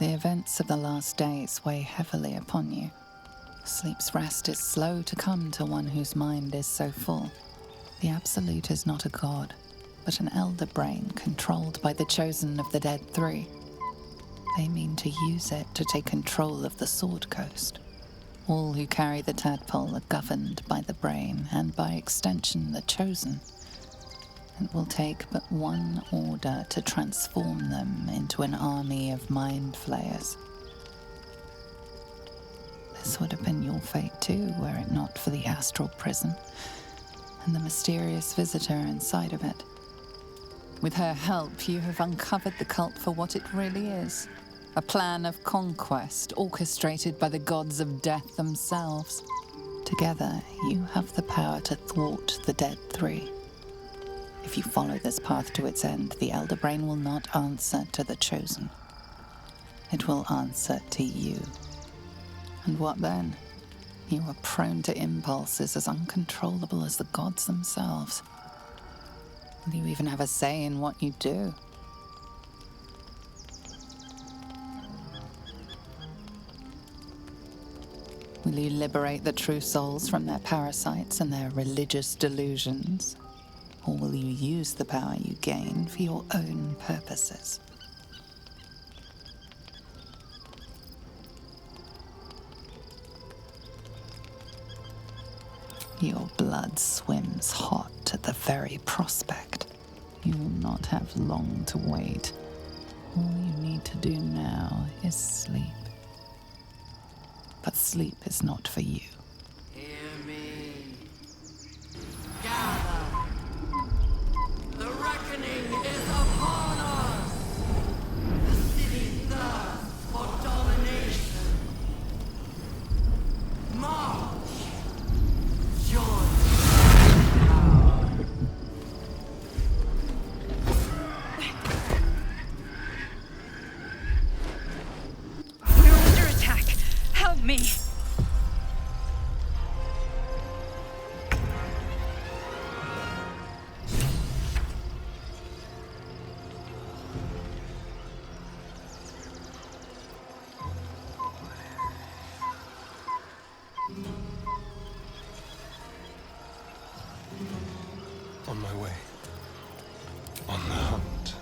The events of the last days weigh heavily upon you. Sleep's rest is slow to come to one whose mind is so full. The Absolute is not a god, but an elder brain controlled by the chosen of the Dead Three. They mean to use it to take control of the Sword Coast. All who carry the tadpole are governed by the brain, and by extension the chosen. It will take but one order to transform them into an army of mind flayers. This would have been your fate too, were it not for the astral prison and the mysterious visitor inside of it. With her help, you have uncovered the cult for what it really is. A plan of conquest orchestrated by the gods of death themselves. Together, you have the power to thwart the Dead Three. If you follow this path to its end, the Elder Brain will not answer to the Chosen. It will answer to you. And what then? You are prone to impulses as uncontrollable as the gods themselves. Will you even have a say in what you do? Will you liberate the true souls from their parasites and their religious delusions? Or will you use the power you gain for your own purposes? Your blood swims hot at the very prospect. You will not have long to wait. All you need to do now is sleep. But sleep is not for you. Hear me. Gather. The reckoning is upon us. The city thirsts for domination. March. Join. We're under attack. Help me. On my way. On the hunt.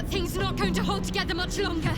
Thing's not going to hold together much longer.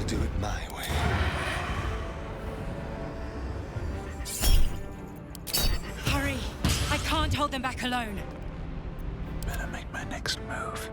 I'll do it my way. Hurry! I can't hold them back alone. Better make my next move.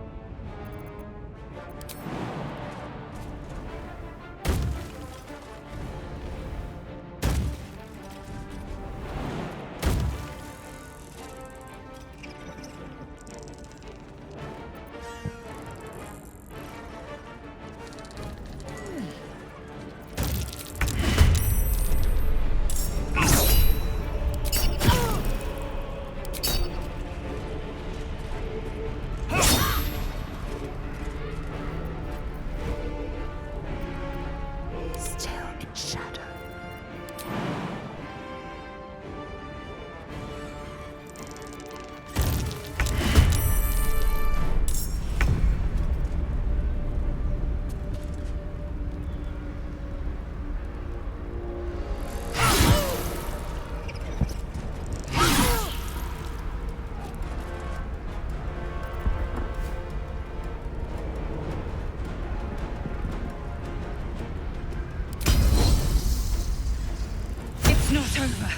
Not over.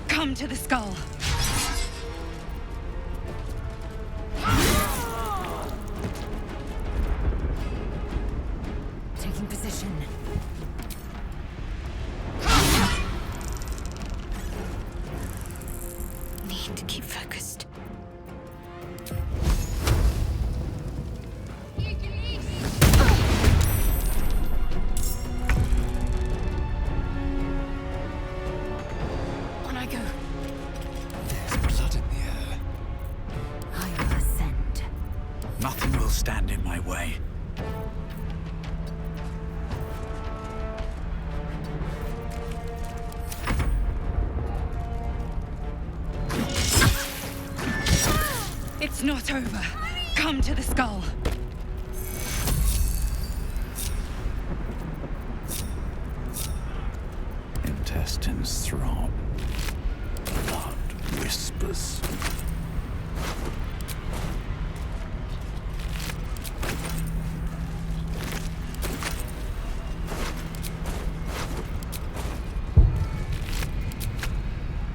Come to the skull. Taking position. Need to keep focused. Nothing will stand in my way. It's not over. Come to the skull. Intestines throb. Blood whispers.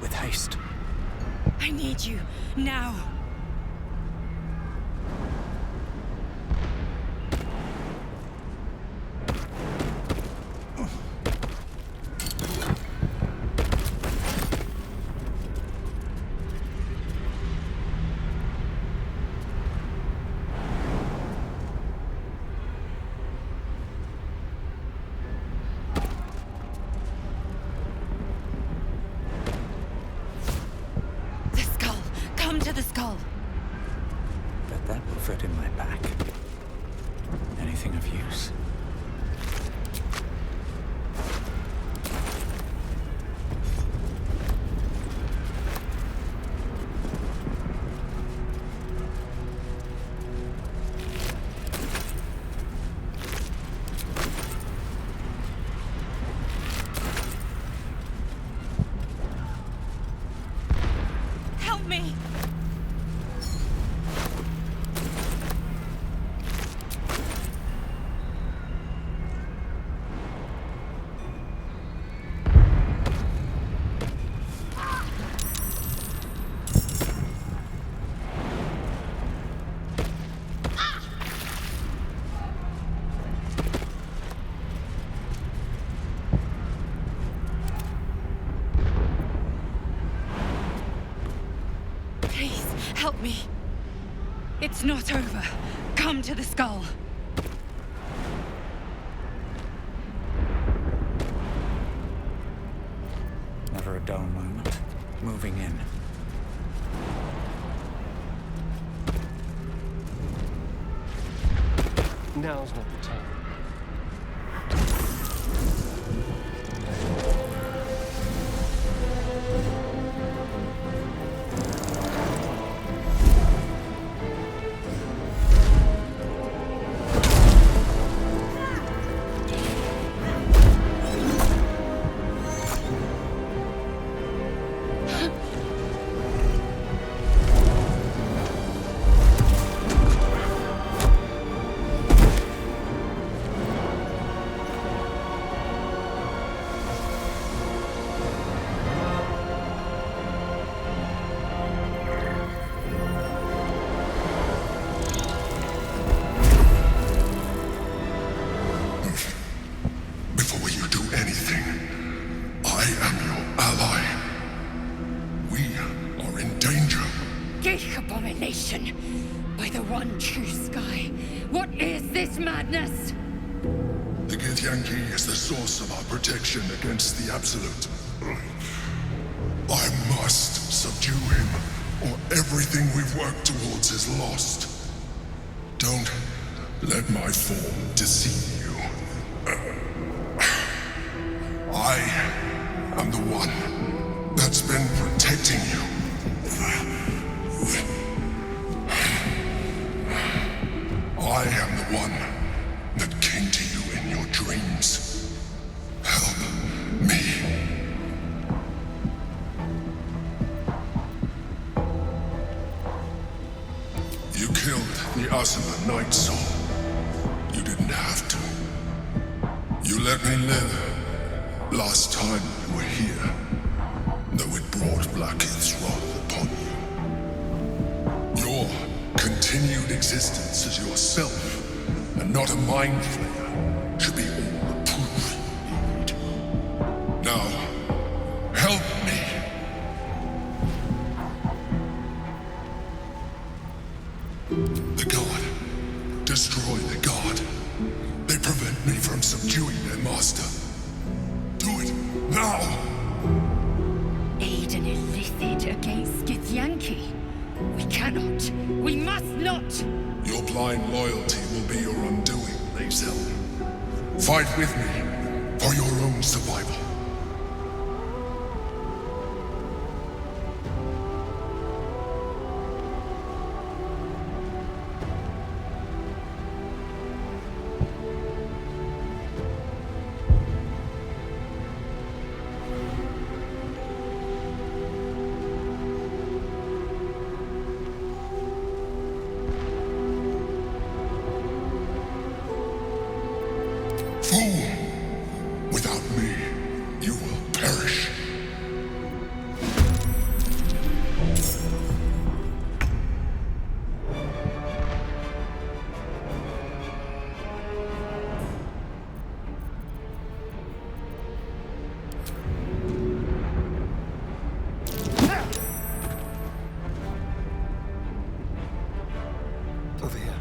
With haste. I need you now. To the skull. Bet that will fit in my pack. Anything of use. Help me! Help me. It's not over. Come to the skull. Never a dull moment. Moving in. Now's not the time. one true sky. What is this madness? The Githyanki is the source of our protection against the Absolute. I must subdue him, or everything we've worked towards is lost. Don't let my form deceive you. I am the one that's been protecting you. I am the one that came to you in your dreams. Help me. You killed the Asuna Night Soul. You didn't have to. You let me live last time you were here, though it brought Blackheath's wrath upon you. Your continued existence as yourself, and not a mind flayer, should be all the proof you need. Now, help me. The God. Destroy the God. They prevent me from subduing their master. Do it now! Aid an Illithid against Githyanki? We cannot. We must not! Your blind loyalty will be your undoing, Lae'zel. Fight with me for your own survival. Without me, you will perish. Over here.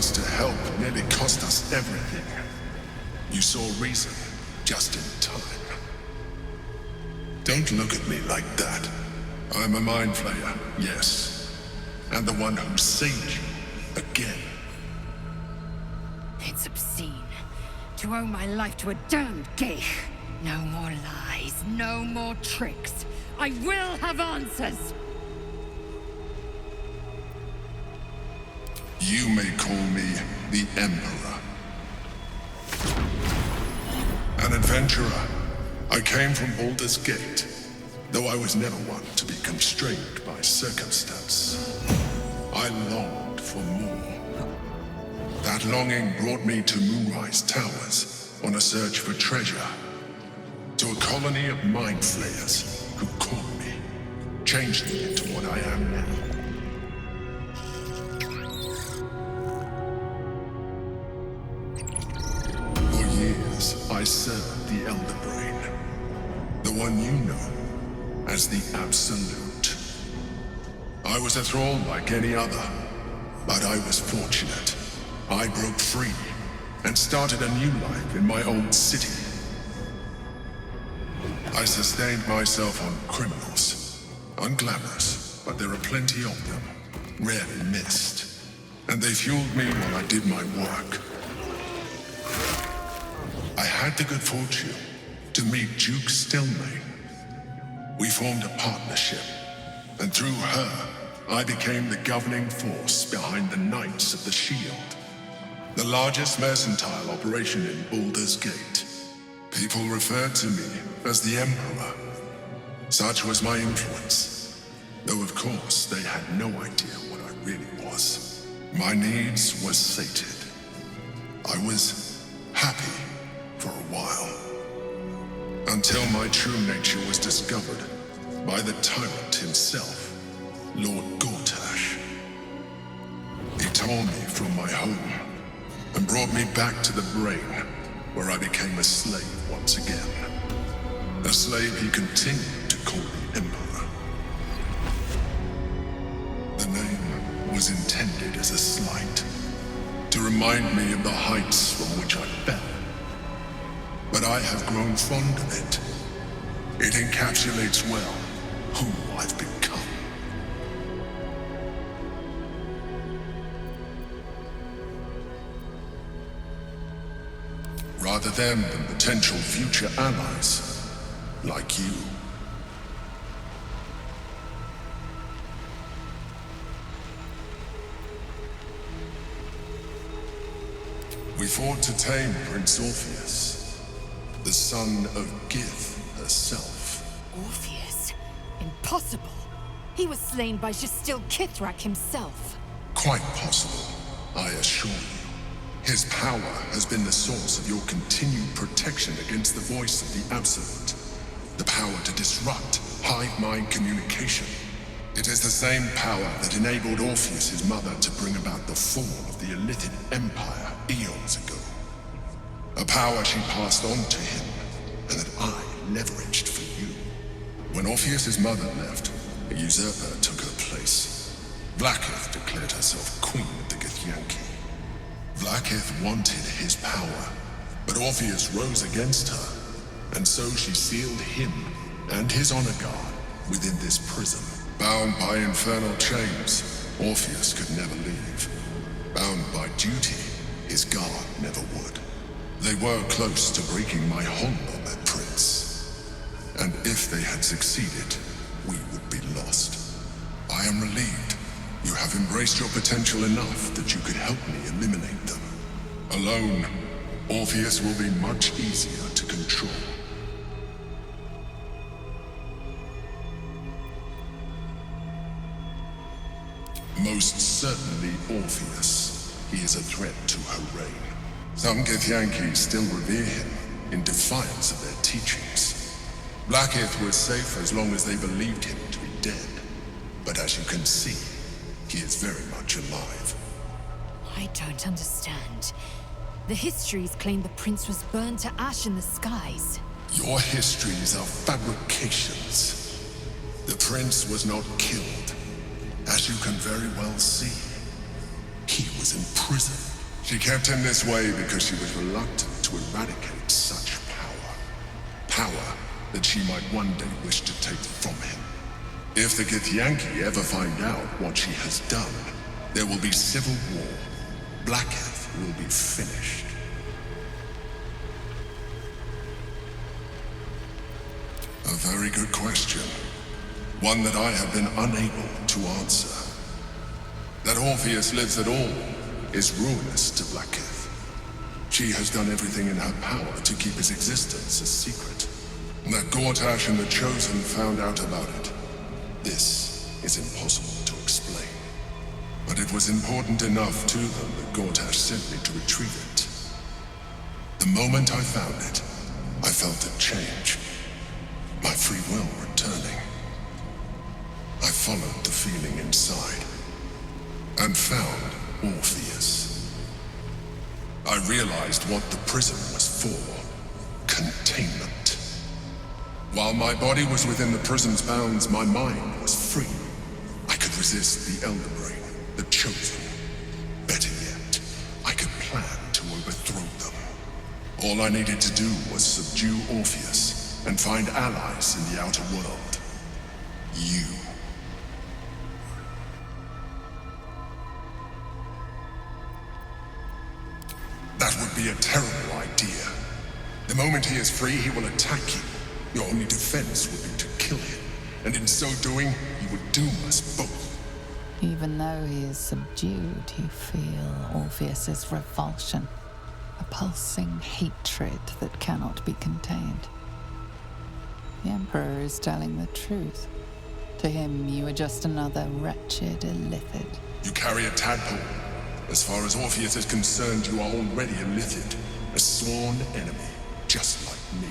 plans to help nearly cost us everything. You saw reason just in time. Don't look at me like that. I'm a mind flayer, yes. And the one who saved you again. It's obscene to owe my life to a damned geich. No more lies, no more tricks. I will have answers. You may call me the Emperor. An adventurer. I came from Baldur's Gate, though I was never one to be constrained by circumstance. I longed for more. That longing brought me to Moonrise Towers on a search for treasure. To a colony of mind flayers who caught me, changed me into what I am now. For years, I served the Elder Brain, the one you know as the Absolute. I was a thrall like any other, but I was fortunate. I broke free and started a new life in my old city. I sustained myself on criminals. Unglamorous, but there are plenty of them. Rarely missed. And they fueled me while I did my work. I had the good fortune to meet Duke Stelmane. We formed a partnership, and through her, I became the governing force behind the Knights of the Shield, the largest mercantile operation in Baldur's Gate. People referred to me as the Emperor. Such was my influence, though of course they had no idea what I really was. My needs were sated. I was happy for a while, until my true nature was discovered by the tyrant himself, Lord Gortash. He tore me from my home and brought me back to the Brain, where I became a slave once again. A slave he continued to call the Emperor. The name was intended as a slight, to remind me of the heights from which I fell. But I have grown fond of it. It encapsulates well who I've become. Rather than potential future allies, like you. We fought to tame Prince Orpheus, the son of Gith herself. Orpheus? Impossible. He was slain by Jastil Kithrak himself. Quite possible, I assure you. His power has been the source of your continued protection against the voice of the Absolute. The power to disrupt hive-mind communication. It is the same power that enabled Orpheus's mother to bring about the fall of the Illithid Empire eons ago. A power she passed on to him, and that I leveraged for you. When Orpheus's mother left, a usurper took her place. Blackith declared herself queen of the Githyanki. Blackith wanted his power, but Orpheus rose against her, and so she sealed him and his honor guard within this prison. Bound by infernal chains, Orpheus could never leave. Bound by duty, his guard never would. They were close to breaking my hold on that prince. And if they had succeeded, we would be lost. I am relieved. You have embraced your potential enough that you could help me eliminate them. Alone, Orpheus will be much easier to control. Most certainly Orpheus. He is a threat to her reign. Some Githyanki still revere him in defiance of their teachings. Blackith was safe as long as they believed him to be dead. But as you can see, he is very much alive. I don't understand. The histories claim the prince was burned to ash in the skies. Your histories are fabrications. The prince was not killed. As you can very well see, he was imprisoned. She kept him this way because she was reluctant to eradicate such power. Power that she might one day wish to take from him. If the Githyanki ever find out what she has done, there will be civil war. Blackheath will be finished. A very good question. One that I have been unable to answer. That Orpheus lives at all is ruinous to Blackheath. She has done everything in her power to keep his existence a secret. That Gortash and the Chosen found out about it. This is impossible to explain. But it was important enough to them that Gortash sent me to retrieve it. The moment I found it, I felt a change. My free will returning. I followed the feeling inside and found Orpheus. I realized what the prison was for. Containment. While my body was within the prison's bounds, my mind was free. I could resist the Elder Brain, the Chosen. Better yet, I could plan to overthrow them. All I needed to do was subdue Orpheus and find allies in the outer world. You. That would be a terrible idea. The moment he is free, he will attack you. Your only defense would be to kill him, and in so doing, he would doom us both. Even though he is subdued, you feel Orpheus's revulsion, a pulsing hatred that cannot be contained. The Emperor is telling the truth. To him, you are just another wretched illithid. You carry a tadpole. As far as Orpheus is concerned, you are already a illithid, a sworn enemy, just like me.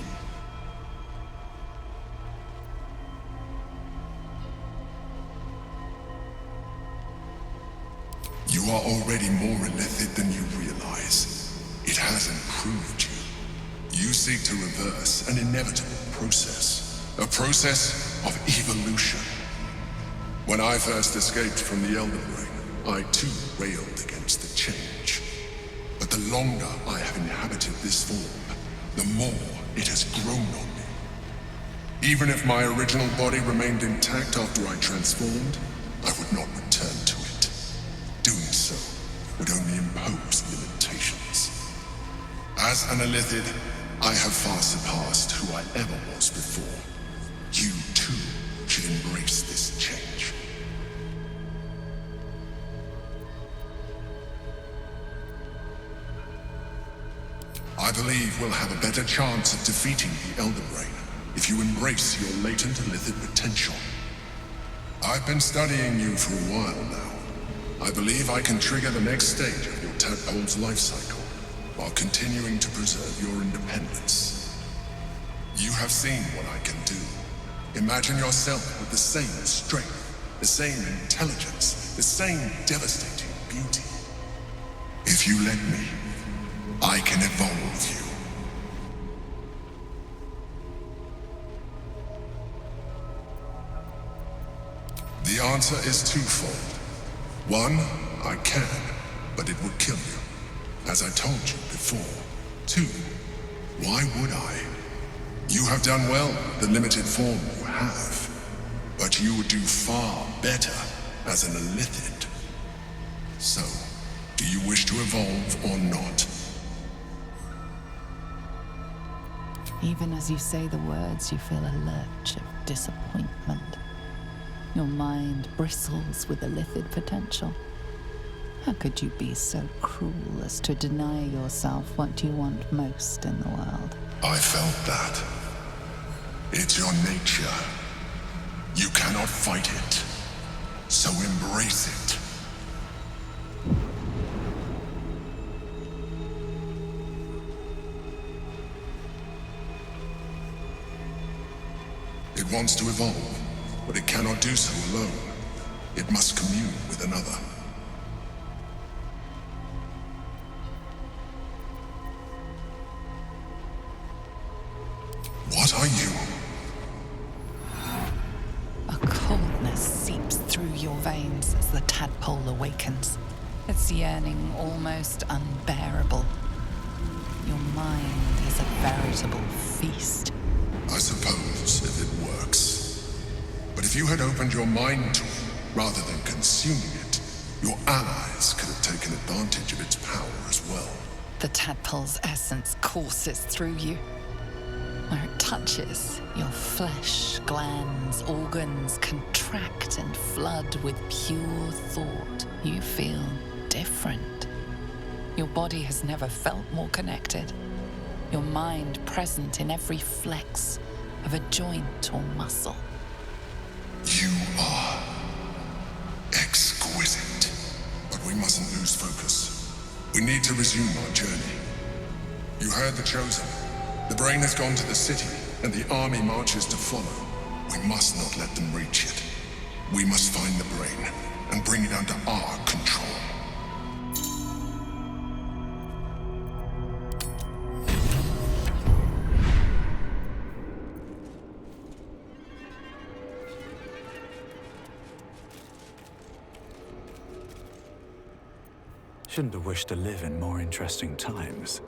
You are already more illithid than you realize. It has improved you. You seek to reverse an inevitable process. A process of evolution. When I first escaped from the Elder Brain, I too railed against the change. But the longer I have inhabited this form, the more it has grown on me. Even if my original body remained intact after I transformed, I would not return to it. Doing so would only impose limitations. As an illithid, I have far surpassed who I ever was before. You too should embrace this change. I believe we'll have a better chance of defeating the Elder Brain if you embrace your latent illithid potential. I've been studying you for a while now. I believe I can trigger the next stage of your tadpole's life cycle while continuing to preserve your independence. You have seen what I can do. Imagine yourself with the same strength, the same intelligence, the same devastating beauty. If you let me, I can evolve you. The answer is twofold. One, I can, but it would kill you, as I told you before. Two, why would I? You have done well with the limited form you have, but you would do far better as an illithid. So, do you wish to evolve or not? Even as you say the words, you feel a lurch of disappointment. Your mind bristles with illithid potential. How could you be so cruel as to deny yourself what you want most in the world? I felt that. It's your nature. You cannot fight it. So embrace it. It wants to evolve, but it cannot do so alone. It must commune with another. What are you? A coldness seeps through your veins as the tadpole awakens. its yearning almost unbearable. Your mind is a veritable feast. I suppose, if it works. But if you had opened your mind to it, rather than consuming it, your allies could have taken advantage of its power as well. The tadpole's essence courses through you. Where it touches, your flesh, glands, organs contract and flood with pure thought. You feel different. Your body has never felt more connected. Your mind present in every flex of a joint or muscle. You are exquisite. But we mustn't lose focus. We need to resume our journey. You heard the chosen. The brain has gone to the city, and the army marches to follow. We must not let them reach it. We must find the brain and bring it under our control. Shouldn't have wished to live in more interesting times.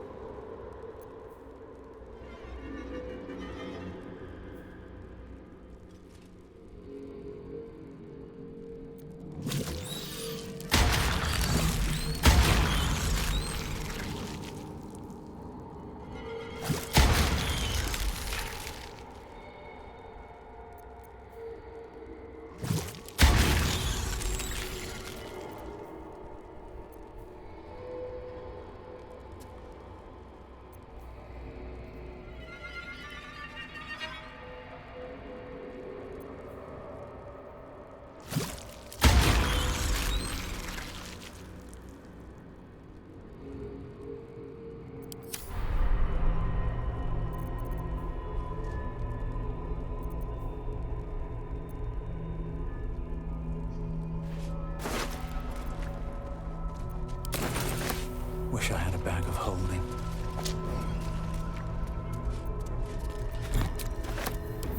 Wish I had a bag of holding.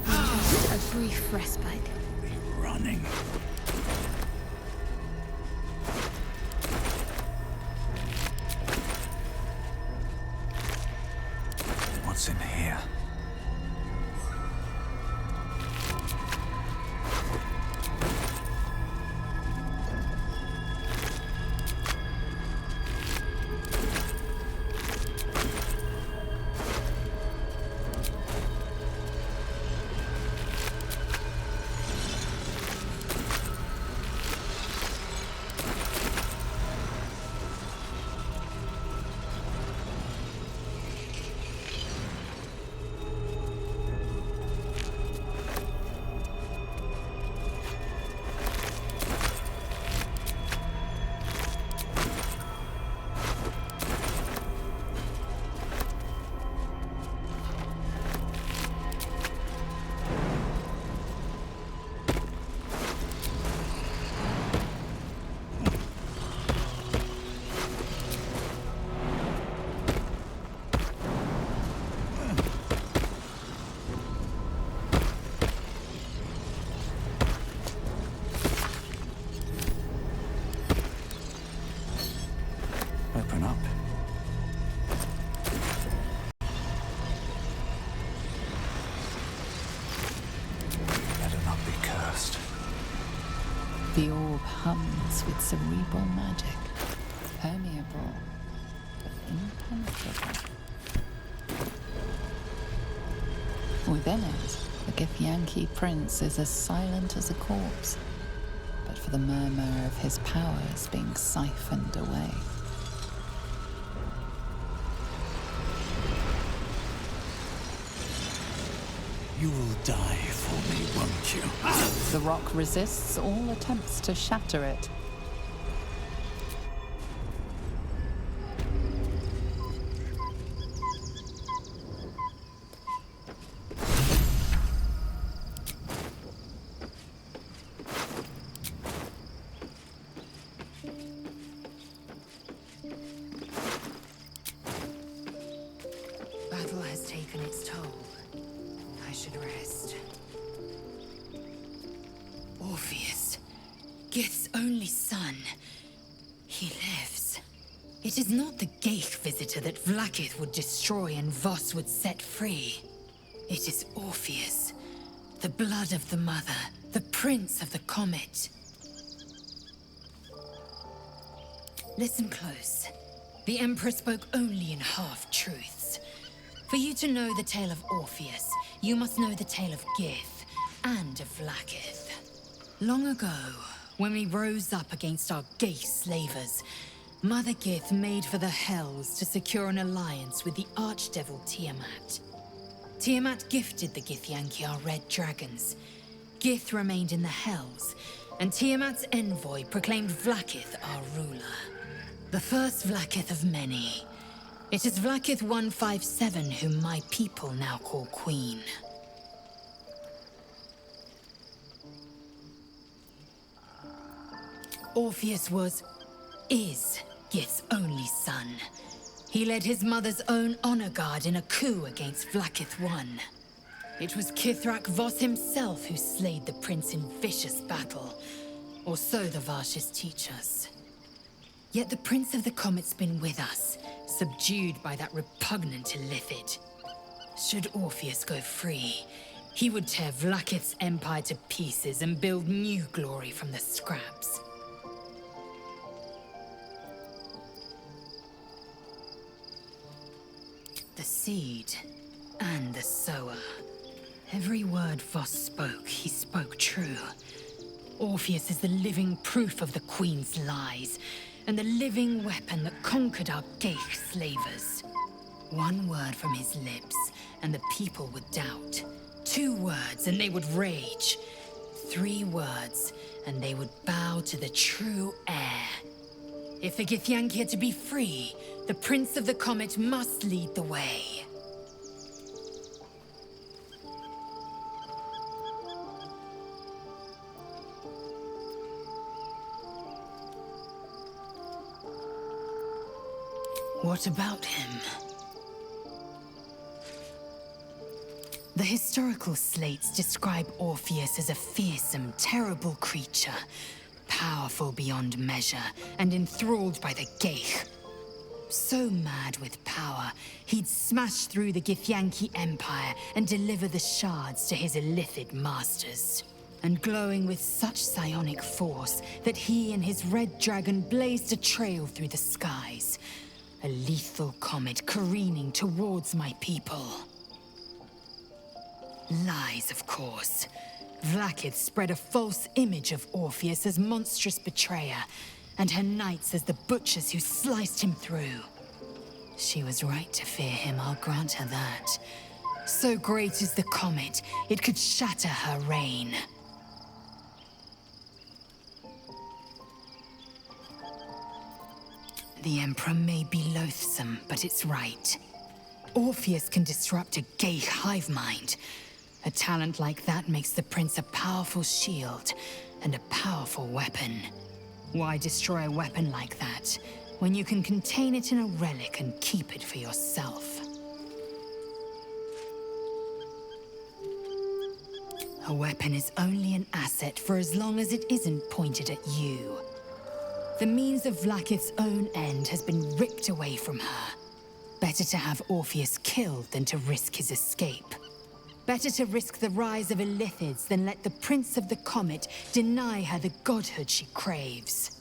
A brief respite. Be running. What's in here? Open up. Better not be cursed. The orb hums with cerebral magic, permeable but impenetrable. Within it, the Githyanki prince is as silent as a corpse, but for the murmur of his powers being siphoned away. You will die for me, won't you? The rock resists all attempts to shatter it. Battle has taken its toll. I should rest. Orpheus, Gith's only son. He It is not the Geich visitor that Vlaakith would destroy and Voss would set free. It is Orpheus, the blood of the mother, the prince of the comet. Listen close. The Emperor spoke only in half-truths. For you to know the tale of Orpheus, you must know the tale of Gith and of Vlaakith. Long ago, when we rose up against our Geich slavers, Mother Gith made for the Hells to secure an alliance with the archdevil Tiamat. Tiamat gifted the Githyanki our red dragons. Gith remained in the Hells, and Tiamat's envoy proclaimed Vlaakith our ruler. The first Vlaakith of many. It is Vlaakith 157 whom my people now call Queen. Orpheus is Gith's only son. He led his mother's own honor guard in a coup against Vlaakith I. It was Kithrak Voss himself who slayed the prince in vicious battle, or so the Varshas teach us. Yet the Prince of the Comet's been with us, subdued by that repugnant Illithid. Should Orpheus go free, he would tear Vlaakith's empire to pieces and build new glory from the scraps. The seed and the sower. Every word Voss spoke, he spoke true. Orpheus is the living proof of the Queen's lies, and the living weapon that conquered our Geich slavers. One word from his lips, and the people would doubt. 2 words, and they would rage. 3 words, and they would bow to the true heir. If the Githyanki are to be free, the Prince of the Comet must lead the way. What about him? The historical slates describe Orpheus as a fearsome, terrible creature, powerful beyond measure, and enthralled by the Geich. So mad with power, he'd smash through the Githyanki Empire and deliver the shards to his Illithid masters. And glowing with such psionic force that he and his red dragon blazed a trail through the skies. A lethal comet careening towards my people. Lies, of course. Vlaakith spread a false image of Orpheus as monstrous betrayer, and her knights as the butchers who sliced him through. She was right to fear him, I'll grant her that. So great is the comet, it could shatter her reign. The Emperor may be loathsome, but it's right. Orpheus can disrupt a Geich hive mind. A talent like that makes the Prince a powerful shield and a powerful weapon. Why destroy a weapon like that, when you can contain it in a relic and keep it for yourself? A weapon is only an asset for as long as it isn't pointed at you. The means of Vlaakith's own end has been ripped away from her. Better to have Orpheus killed than to risk his escape. Better to risk the rise of Illithids than let the Prince of the Comet deny her the godhood she craves.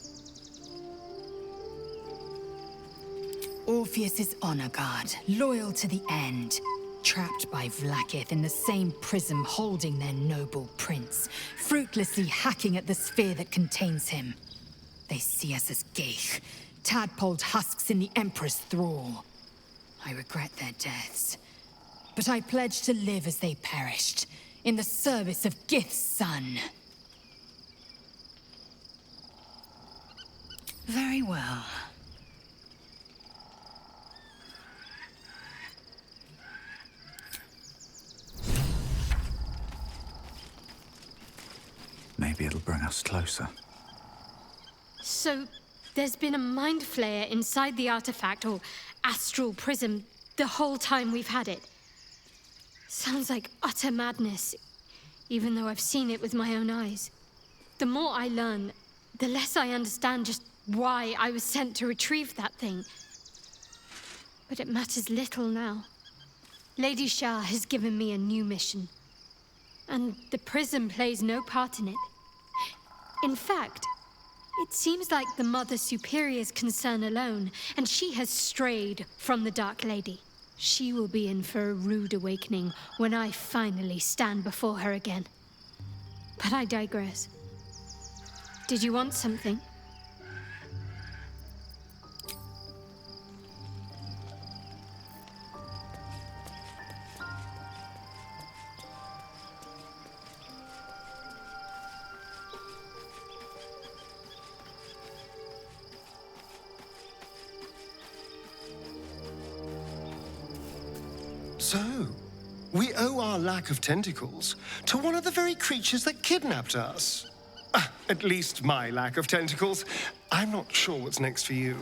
Orpheus is honor guard, loyal to the end. Trapped by Vlaakith in the same prism holding their noble prince, fruitlessly hacking at the sphere that contains him. They see us as Geich, tadpoled husks in the Emperor's thrall. I regret their deaths, but I pledge to live as they perished, in the service of Gith's son. Very well. Maybe it'll bring us closer. So, there's been a mind flayer inside the artifact, or astral prism, the whole time we've had it. Sounds like utter madness, even though I've seen it with my own eyes. The more I learn, the less I understand just why I was sent to retrieve that thing. But it matters little now. Lady Shah has given me a new mission. And the prism plays no part in it. In fact, it seems like the Mother Superior's concern alone, and she has strayed from the Dark Lady. She will be in for a rude awakening when I finally stand before her again. But I digress. Did you want something? So, we owe our lack of tentacles to one of the very creatures that kidnapped us. At least my lack of tentacles. I'm not sure what's next for you.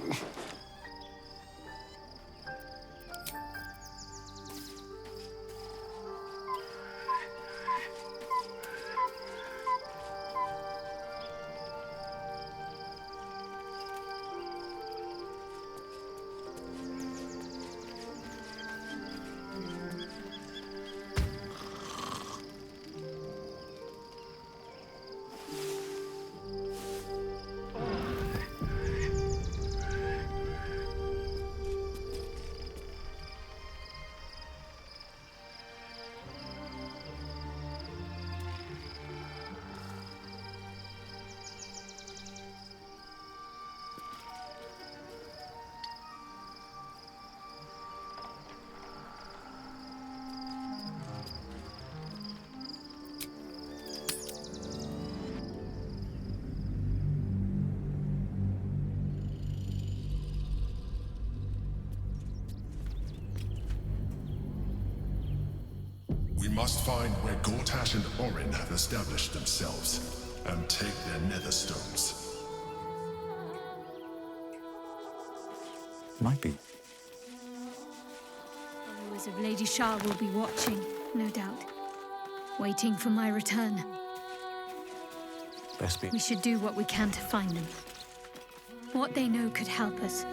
We must find where Gortash and Orin have established themselves, and take their nether stones. Might be. Followers of Lady Shah will be watching, no doubt. Waiting for my return. Best be. We should do what we can to find them. What they know could help us.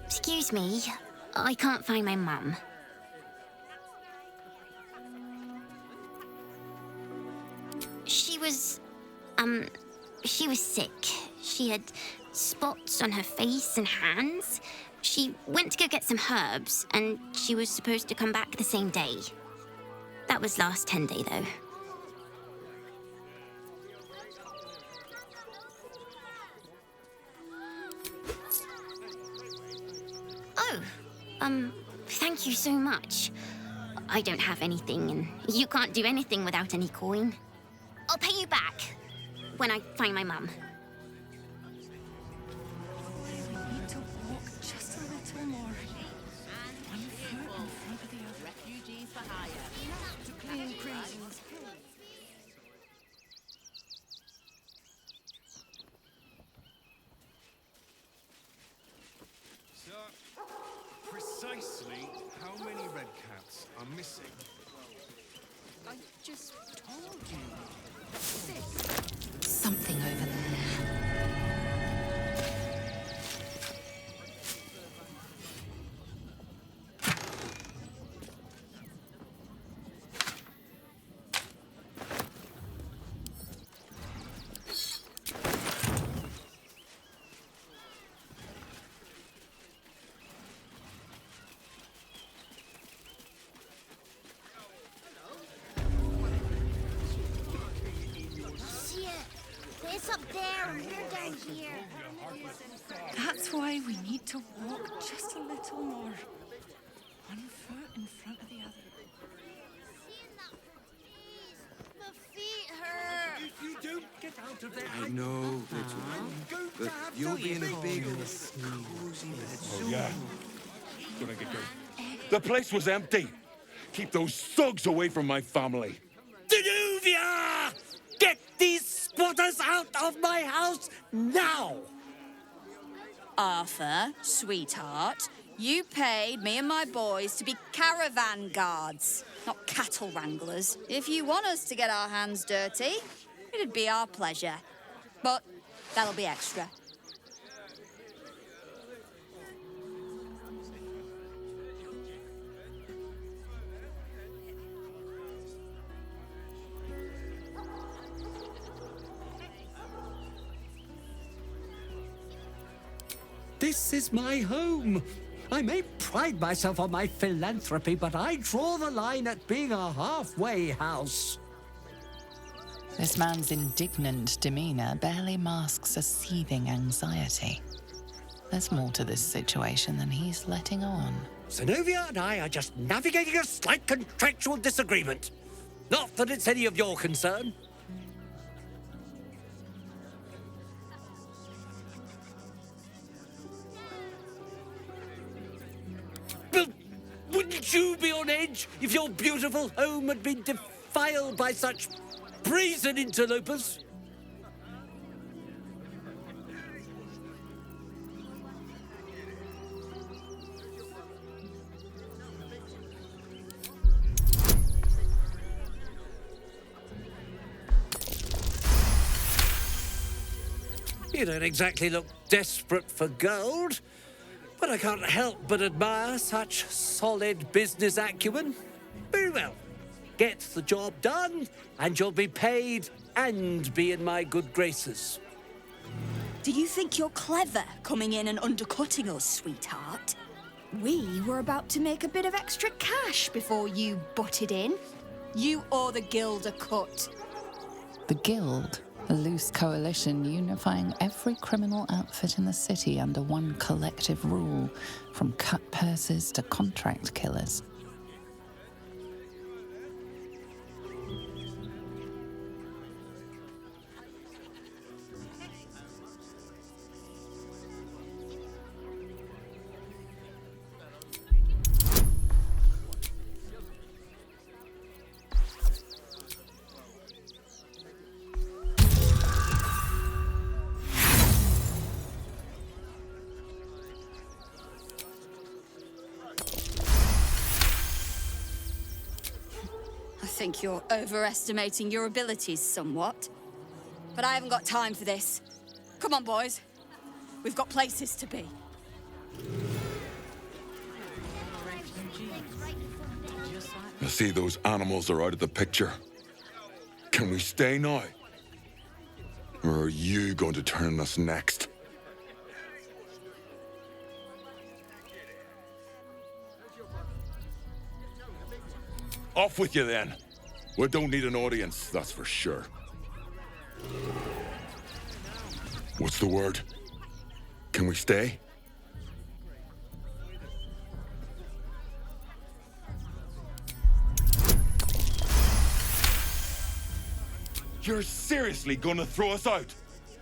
Excuse me. I can't find my mum. She was sick. She had spots on her face and hands. She went to go get some herbs, and she was supposed to come back the same day. That was last 10 day, though. Thank you so much. I don't have anything, and you can't do anything without any coin. I'll pay you back when I find my mum. We need to walk just a little more. One foot in front of the other. Refugees for hire. To clean prisons. just told you. Something over there. It's up there and we're down here. That's why we need to walk just a little more. One foot in front of the other. My feet hurt. If you don't get out of there, I know, but you'll be in a big, cozy bed soon. Yeah. Gonna get going. The place was empty. Keep those thugs away from my family. Danuvia! Get these squatters out of my house now! Arthur, sweetheart, you paid me and my boys to be caravan guards, not cattle wranglers. If you want us to get our hands dirty, it'd be our pleasure. But that'll be extra. This is my home. I may pride myself on my philanthropy, but I draw the line at being a halfway house. This man's indignant demeanour barely masks a seething anxiety. There's more to this situation than he's letting on. Zenobia and I are just navigating a slight contractual disagreement. Not that it's any of your concern. Well, wouldn't you be on edge if your beautiful home had been defiled by such brazen interlopers? You don't exactly look desperate for gold, but I can't help but admire such solid business acumen. Very well. Get the job done, and you'll be paid and be in my good graces. Do you think you're clever coming in and undercutting us, sweetheart? We were about to make a bit of extra cash before you butted in. You owe the guild a cut. The Guild, a loose coalition unifying every criminal outfit in the city under one collective rule, from cut purses to contract killers. I think you're overestimating your abilities somewhat. But I haven't got time for this. Come on, boys. We've got places to be. I see those animals are out of the picture. Can we stay now? Or are you going to turn us next? Off with you then. We don't need an audience, that's for sure. What's the word? Can we stay? You're seriously gonna throw us out?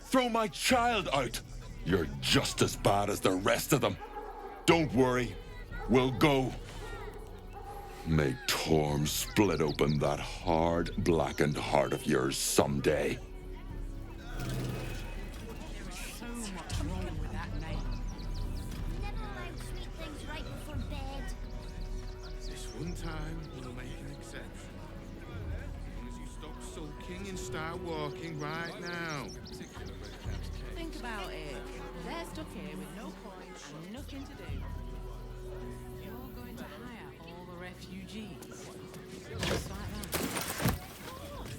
Throw my child out? You're just as bad as the rest of them. Don't worry, we'll go. May Torm split open that hard, blackened heart of yours someday. So much wrong with that name. Never allow sweet things right before bed. This one time, we'll make an exception. sulking and start walking right now. Think about it. They're stuck here with no point and nothing to do. You're going to hire all the refugees. Just like that.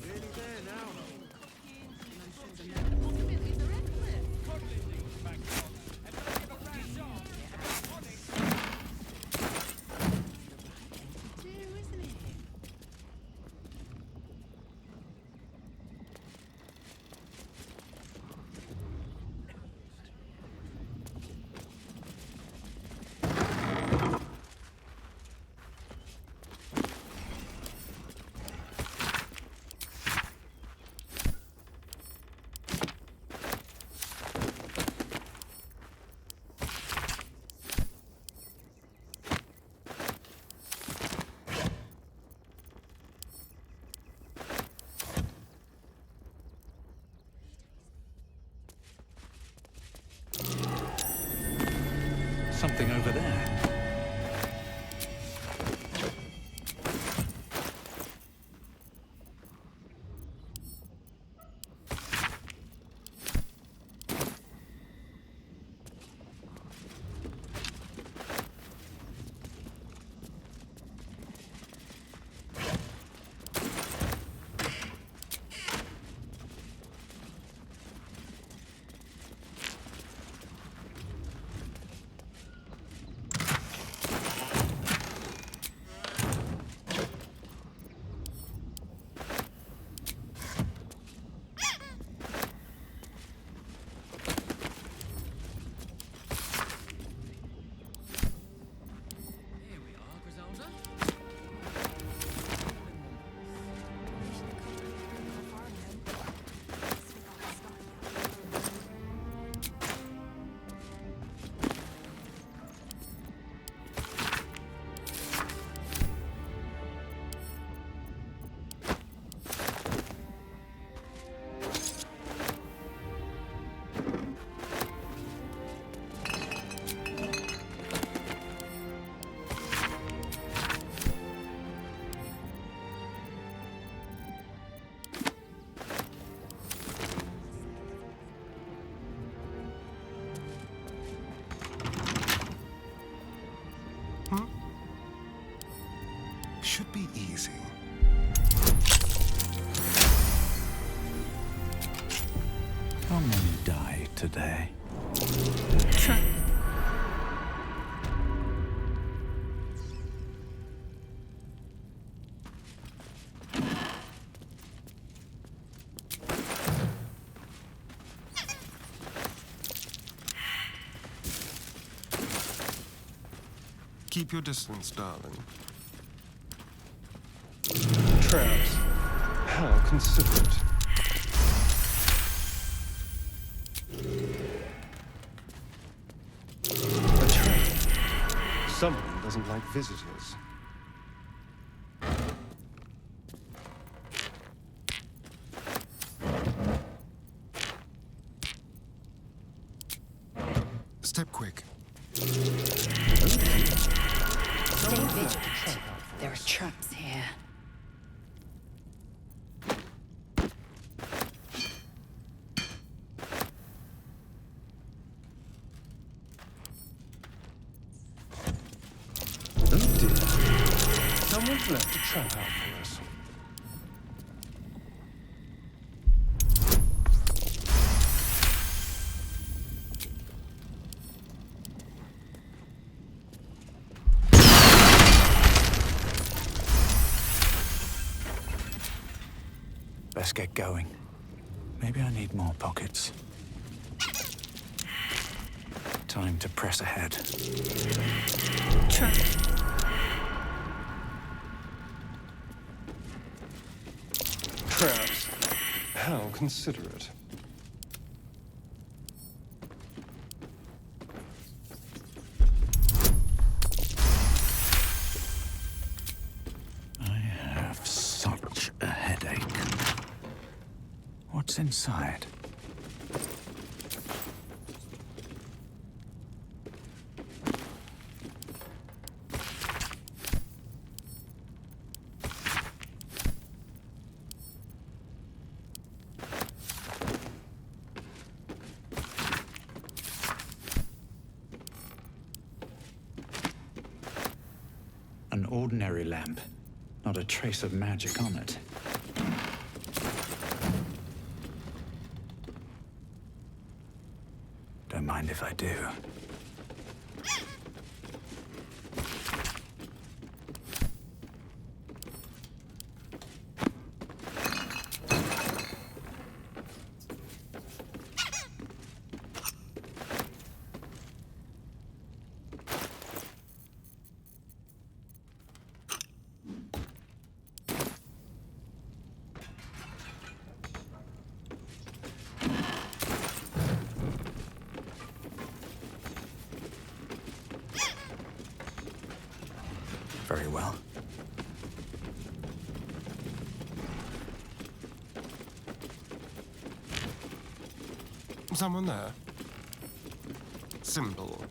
Nearly there now. Something over there. Should be easy. How many died today? Keep your distance, darling. Traps. How considerate. A trap. Someone doesn't like visitors. Step quick. Stay vigilant. There are traps here. Oh dear. Someone's left a trap out for us. Let's get going. Maybe I need more pockets. Time to press ahead. Trap. Traps. How considerate. I have such a headache. What's inside? ordinary lamp. Not a trace of magic on it. Don't mind if I do. Very well. Someone there? Simple.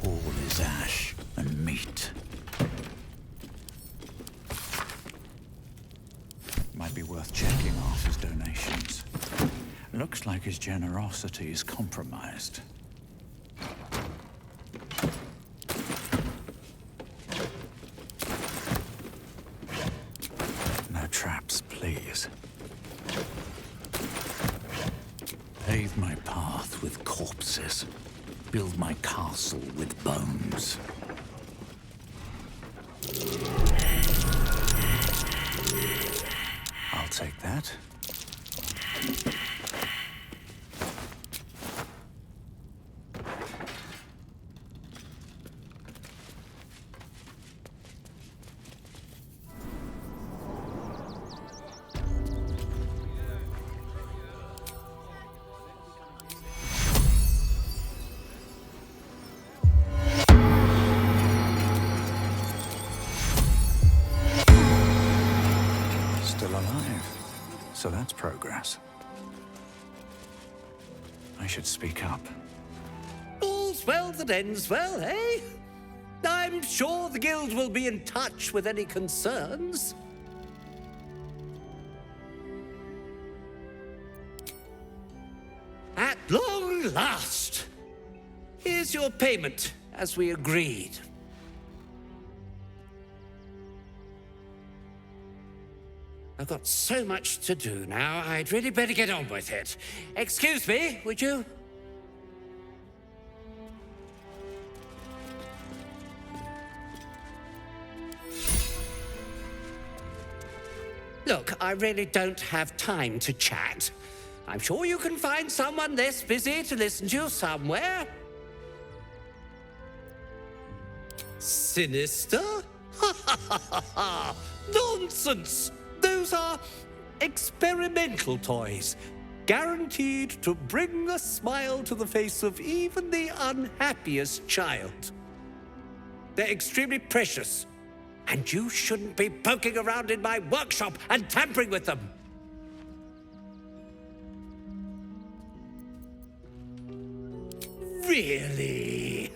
All is ash and meat. Might be worth checking Arthur's donations. Looks like his generosity is compromised. No traps, please. Pave my path with corpses. Build my castle with bones. I'll take that. Still alive. So that's progress. I should speak up. All's well that ends well, eh? I'm sure the guild will be in touch with any concerns. At long last! Here's your payment, as we agreed. I've got so much to do now, I'd really better get on with it. Excuse me, would you? Look, I really don't have time to chat. I'm sure you can find someone less busy to listen to you somewhere. Sinister? Ha ha ha ha ha! Nonsense! Those are experimental toys, guaranteed to bring a smile to the face of even the unhappiest child. They're extremely precious, and you shouldn't be poking around in my workshop and tampering with them. Really?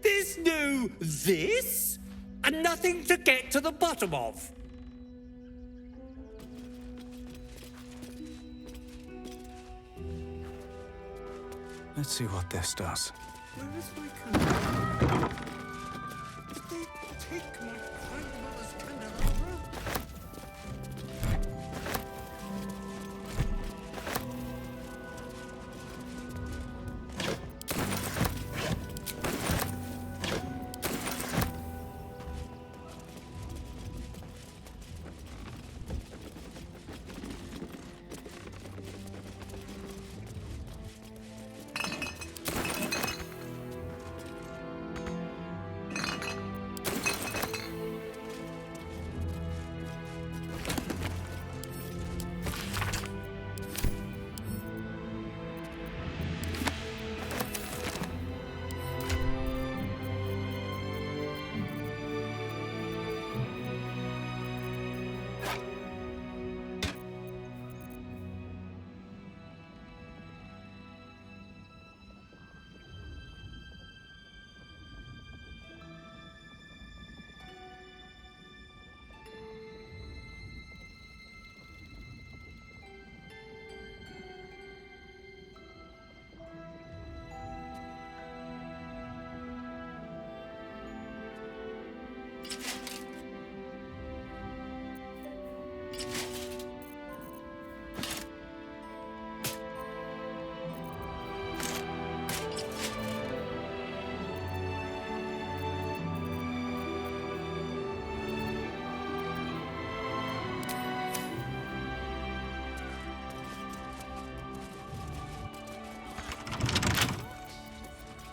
There's no this? And nothing to get to the bottom of? Let's see what this does. Where is my canal? Did they take my grandmother's candelabra?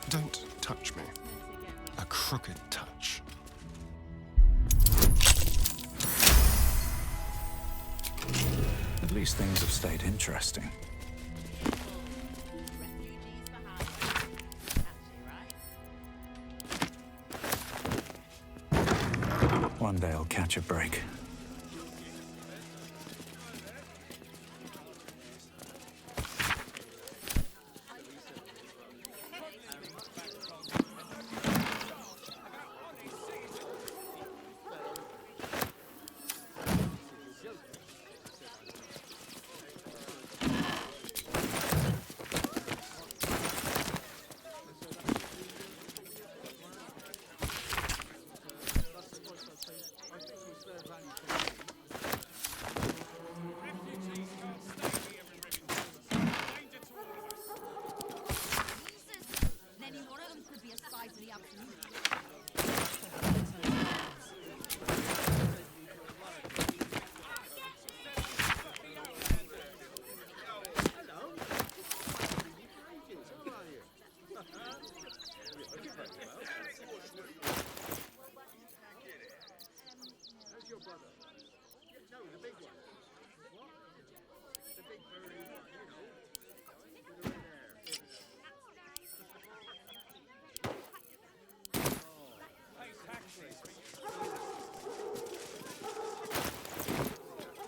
Don't touch me. A crooked touch. At least things have stayed interesting. One day I'll catch a break.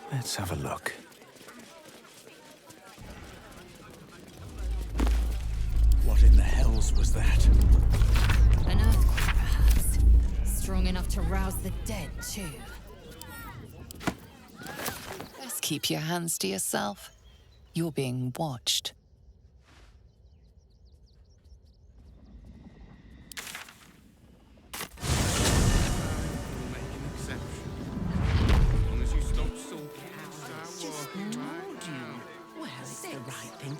Let's have a look. What in the hells was that? An earthquake, perhaps. Strong enough to rouse the dead, too. Best keep your hands to yourself. You're being watched.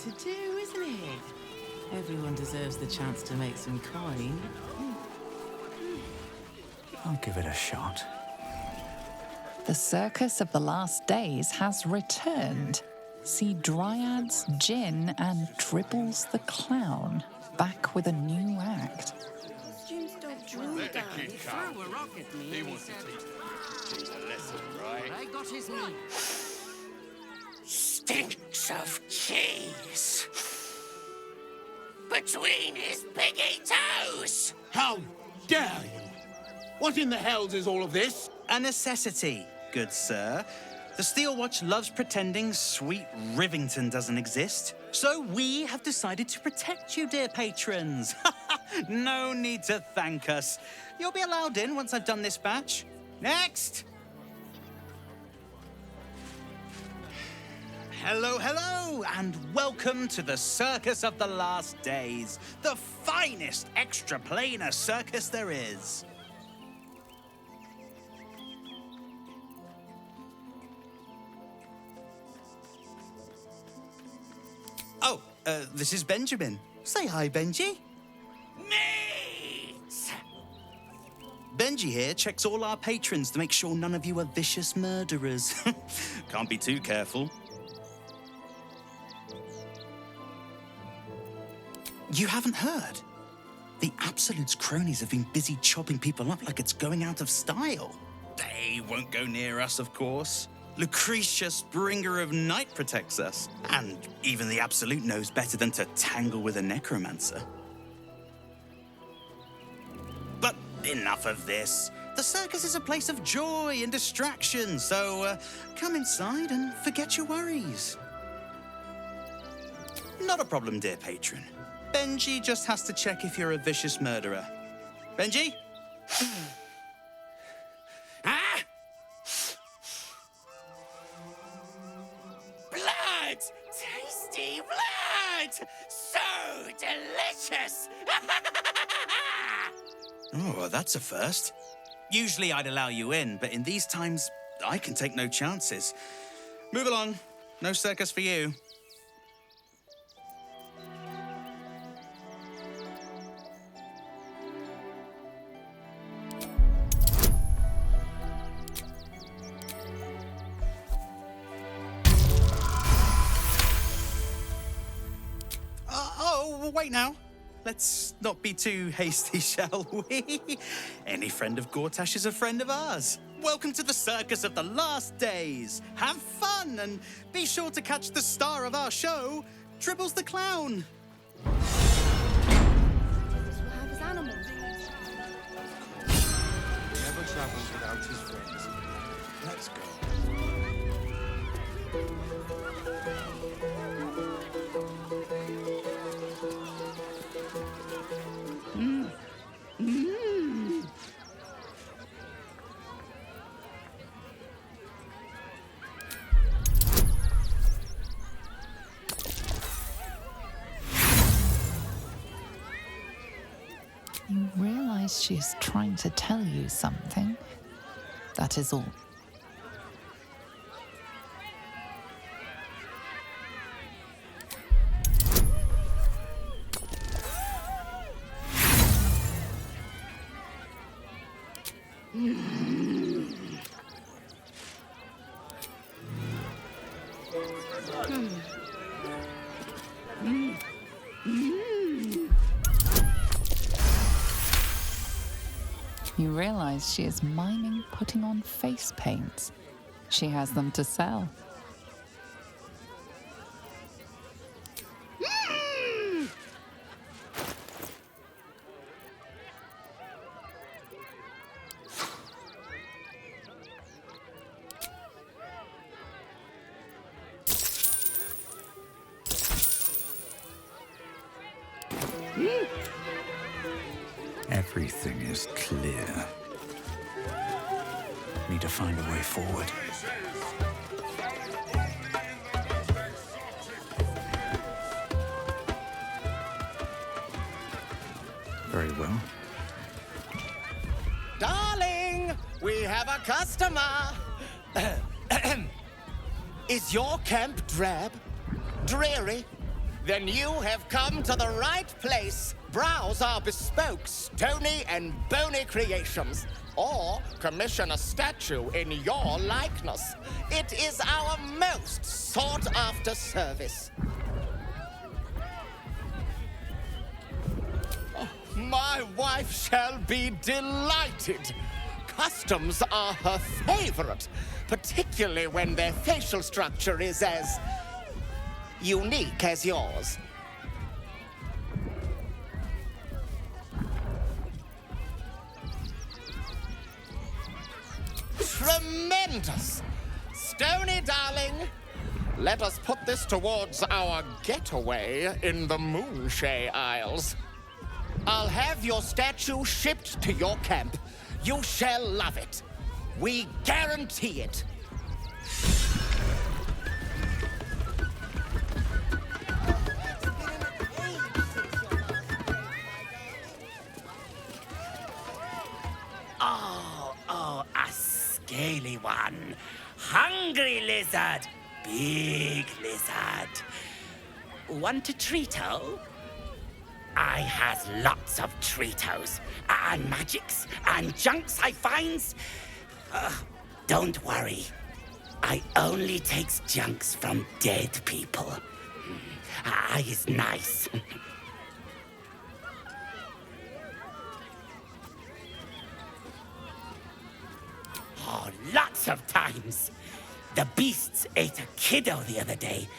To do, isn't it? Everyone deserves the chance to make some coin. I'll give it a shot. The circus of the last days has returned. See Dryads, Jinn, and Dribbles the Clown back with a new act. Jim's dog Drew died. He threw a rock at me and he said, Teach a lesson, right? I got his name. Stinks of cheese between his piggy toes. How dare you? What in the hells is all of this? A necessity, good sir. The Steel Watch loves pretending sweet Rivington doesn't exist. So we have decided to protect you, dear patrons. No need to thank us. You'll be allowed in once I've done this batch. Next! Hello, hello, and welcome to the Circus of the Last Days, the finest extra-planar circus there is. Oh, this is Benjamin. Say hi, Benji. Meat! Benji here checks all our patrons to make sure none of you are vicious murderers. Can't be too careful. You haven't heard? The Absolute's cronies have been busy chopping people up like it's going out of style. They won't go near us, of course. Lucretia, Bringer of Night, protects us. And even the Absolute knows better than to tangle with a necromancer. But enough of this. The circus is a place of joy and distraction, so come inside and forget your worries. Not a problem, dear patron. Benji just has to check if you're a vicious murderer. Benji? Ah! Blood! Tasty blood! So delicious! Oh, that's a first. Usually I'd allow you in, but in these times, I can take no chances. Move along. No circus for you. Oh, wait now. let's not be too hasty, shall we? Any friend of Gortash is a friend of ours. Welcome to the circus of the last days. Have fun, and be sure to catch the star of our show, Dribbles the Clown. Never travels without his friends. Let's go. You realize she's trying to tell you something. That is all. You realize she is mining putting on face paints. She has them to sell. Everything is clear. Need to find a way forward. Very well. Darling, we have a customer. Is your camp drab? Dreary? Then you have come to the right place. Browse our bespoke, stony and bony creations, or commission a statue in your likeness. It is our most sought-after service. Oh, my wife shall be delighted. Customs are her favorite, particularly when their facial structure is as unique as yours. Tremendous! Stony, darling, let us put this towards our getaway in the Moonshay Isles. I'll have your statue shipped to your camp. You shall love it. We guarantee it. Oh, a scaly one. Hungry lizard. Big lizard. Want a treato? I has lots of treatos. And magics and junks I finds. Don't worry. I only takes junks from dead people. I is nice. Oh, lots of times. The beasts ate a kiddo the other day,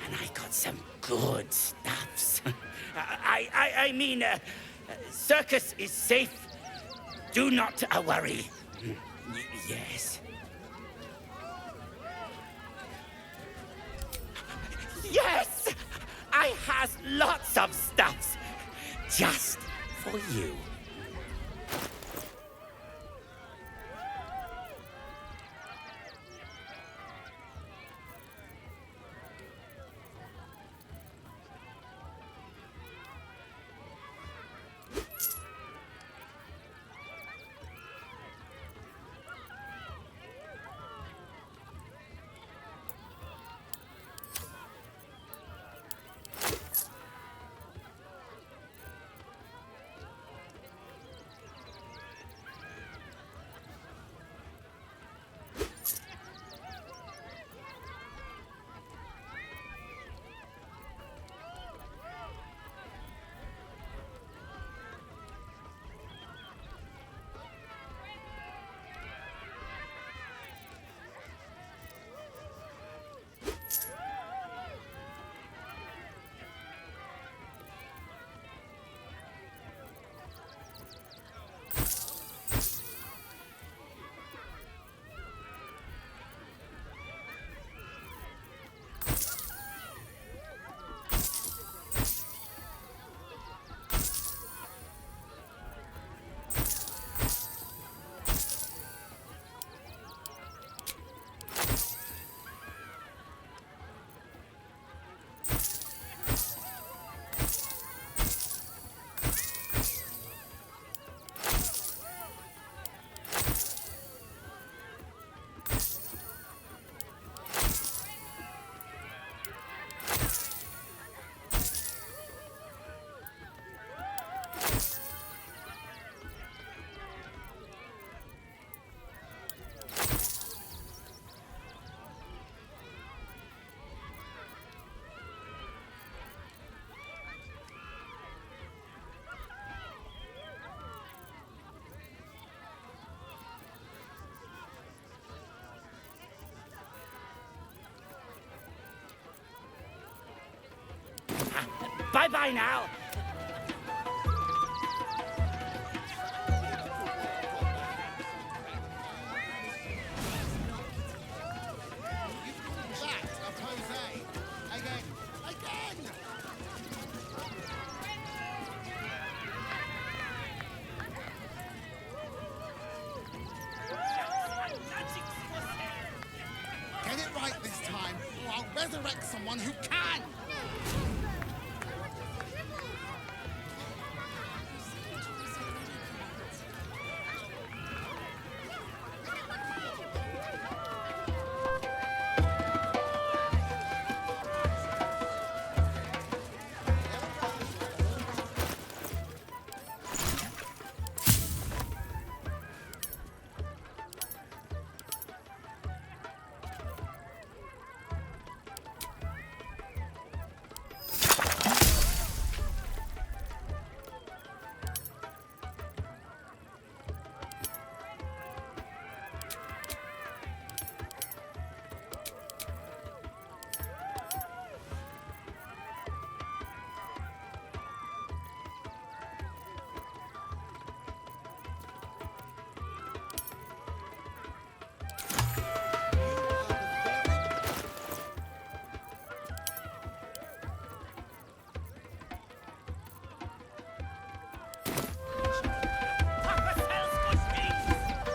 and I got some good stuffs. I mean, circus is safe. Do not worry. Yes. Yes! I has lots of stuffs. Just for you. Bye-bye now. Get it right this time, or I'll resurrect someone who can!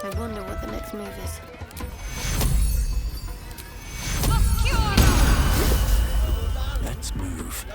I wonder what the next move is. Let's move.